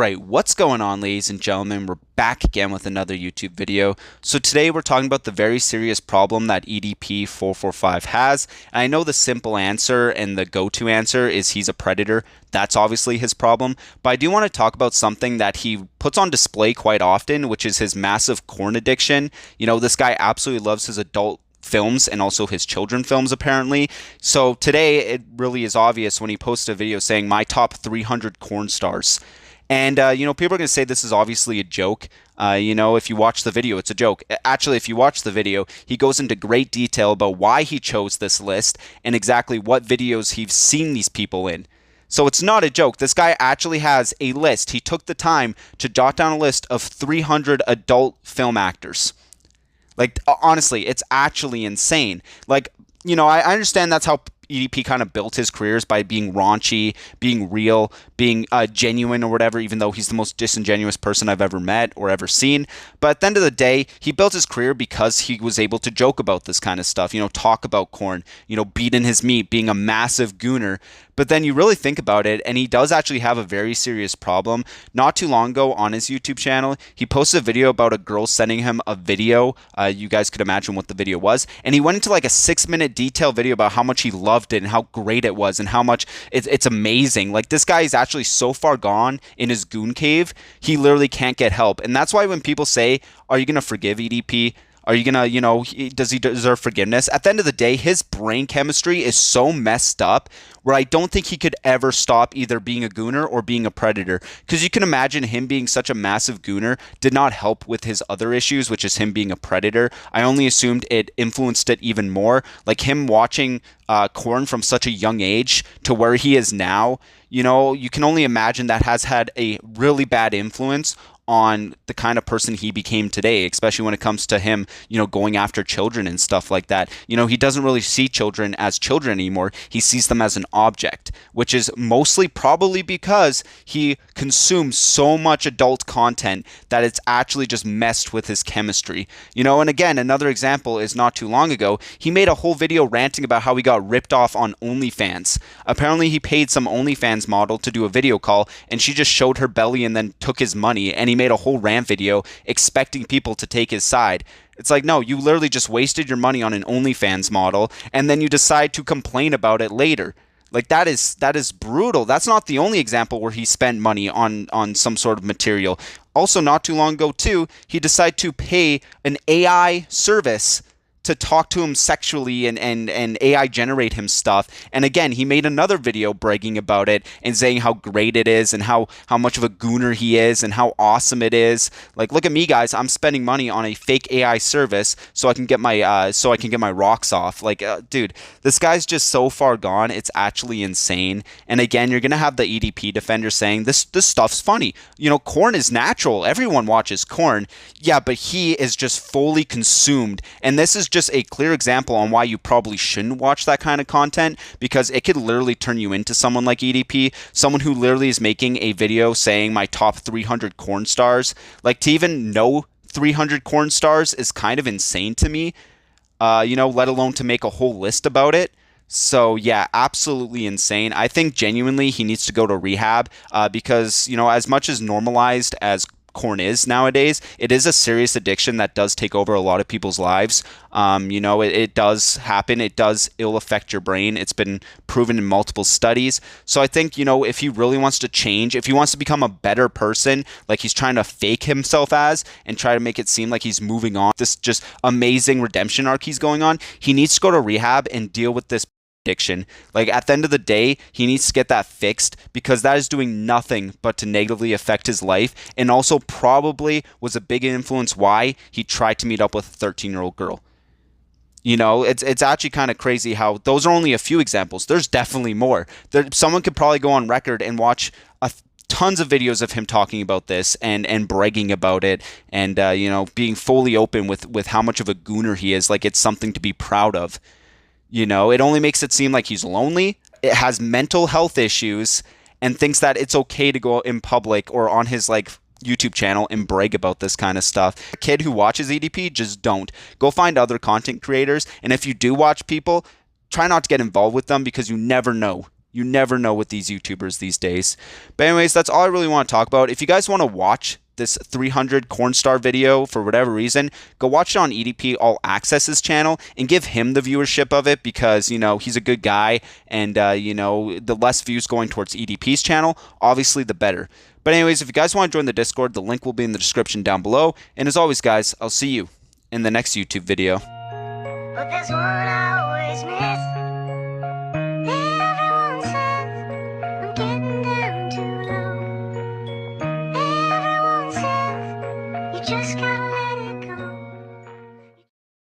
Alright, what's going on, ladies and gentlemen? We're back again with another YouTube video. So today we're talking about the very serious problem that Edp445 has. And I know the simple answer and the go-to answer is he's a predator. That's obviously his problem. But I do want to talk about something that he puts on display quite often, which is his massive corn addiction. You know, this guy absolutely loves his adult films and also his children films, apparently. So today it really is obvious when he posts a video saying my top 300 corn stars. And, you know, people are going to say this is obviously a joke. You know, if you watch the video, it's a joke. Actually, if you watch the video, he goes into great detail about why he chose this list and exactly what videos he's seen these people in. So it's not a joke. This guy actually has a list. He took the time to jot down a list of 300 adult film actors. Like, honestly, it's actually insane. Like, you know, I understand that's how EDP kind of built his careers, by being raunchy, being real, being genuine or whatever, even though he's the most disingenuous person I've ever met or ever seen. But at the end of the day, he built his career because he was able to joke about this kind of stuff, you know, talk about corn, you know, beating his meat, being a massive gooner. But then you really think about it, and he does actually have a very serious problem. Not too long ago on his YouTube channel, he posted a video about a girl sending him a video. You guys could imagine what the video was. And he went into like a 6-minute detailed video about how much he loved it and how great it was and how much it's amazing. Like, this guy is actually so far gone in his goon cave, he literally can't get help. And that's why when people say, are you going to forgive EDP? Are you gonna, you know, does he deserve forgiveness? At the end of the day, his brain chemistry is so messed up where I don't think he could ever stop either being a gooner or being a predator. Because you can imagine him being such a massive gooner did not help with his other issues, which is him being a predator. I only assumed it influenced it even more. Like him watching corn from such a young age to where he is now, you know, you can only imagine that has had a really bad influence on the kind of person he became today, especially when it comes to him, you know, going after children and stuff like that. You know, he doesn't really see children as children anymore. He sees them as an object, which is mostly probably because he consumes so much adult content that it's actually just messed with his chemistry. You know, and again, another example is not too long ago, he made a whole video ranting about how he got ripped off on OnlyFans. Apparently, he paid some OnlyFans model to do a video call, and she just showed her belly and then took his money, and he made a whole rant video expecting people to take his side. It's like, no, you literally just wasted your money on an OnlyFans model, and then you decide to complain about it later. Like, that is brutal. That's not the only example where he spent money on some sort of material. Also, not too long ago, too, he decided to pay an AI service to talk to him sexually and AI generate him stuff. And again, he made another video bragging about it and saying how great it is and how much of a gooner he is and how awesome it is. Like, look at me, guys. I'm spending money on a fake AI service so I can get my rocks off. Like, dude, this guy's just so far gone. It's actually insane. And again, you're gonna have the EDP defender saying this stuff's funny. You know, corn is natural. Everyone watches corn. Yeah, but he is just fully consumed. And this is just a clear example on why you probably shouldn't watch that kind of content, because it could literally turn you into someone like EDP, someone who literally is making a video saying my top 300 corn stars. Like, to even know 300 corn stars is kind of insane to me, you know, let alone to make a whole list about it. So yeah, absolutely insane. I think genuinely he needs to go to rehab, because, you know, as much as normalized as corn is nowadays, it is a serious addiction that does take over a lot of people's lives. You know, it does happen. It does ill affect your brain. It's been proven in multiple studies. So I think, you know, if he really wants to change, if he wants to become a better person, like he's trying to fake himself as and try to make it seem like he's moving on, this just amazing redemption arc he's going on, he needs to go to rehab and deal with this addiction. Like, at the end of the day, he needs to get that fixed, because that is doing nothing but to negatively affect his life, and also probably was a big influence why he tried to meet up with a 13-year-old girl. You know, it's actually kind of crazy how those are only a few examples. There's definitely more. Someone could probably go on record and watch tons of videos of him talking about this and bragging about it, and you know, being fully open with how much of a gooner he is. Like, it's something to be proud of. You know, it only makes it seem like he's lonely, it has mental health issues, and thinks that it's okay to go in public or on his, like, YouTube channel and brag about this kind of stuff. A kid who watches EDP, just don't. Go find other content creators, and if you do watch people, try not to get involved with them, because you never know You never know with these YouTubers these days. But anyways, that's all I really want to talk about. If you guys want to watch this 300 Cornstar video for whatever reason, go watch it on EDP All Access's channel and give him the viewership of it because, you know, he's a good guy and, you know, the less views going towards EDP's channel, obviously the better. But anyways, if you guys want to join the Discord, the link will be in the description down below. And as always, guys, I'll see you in the next YouTube video. But there's one I always miss.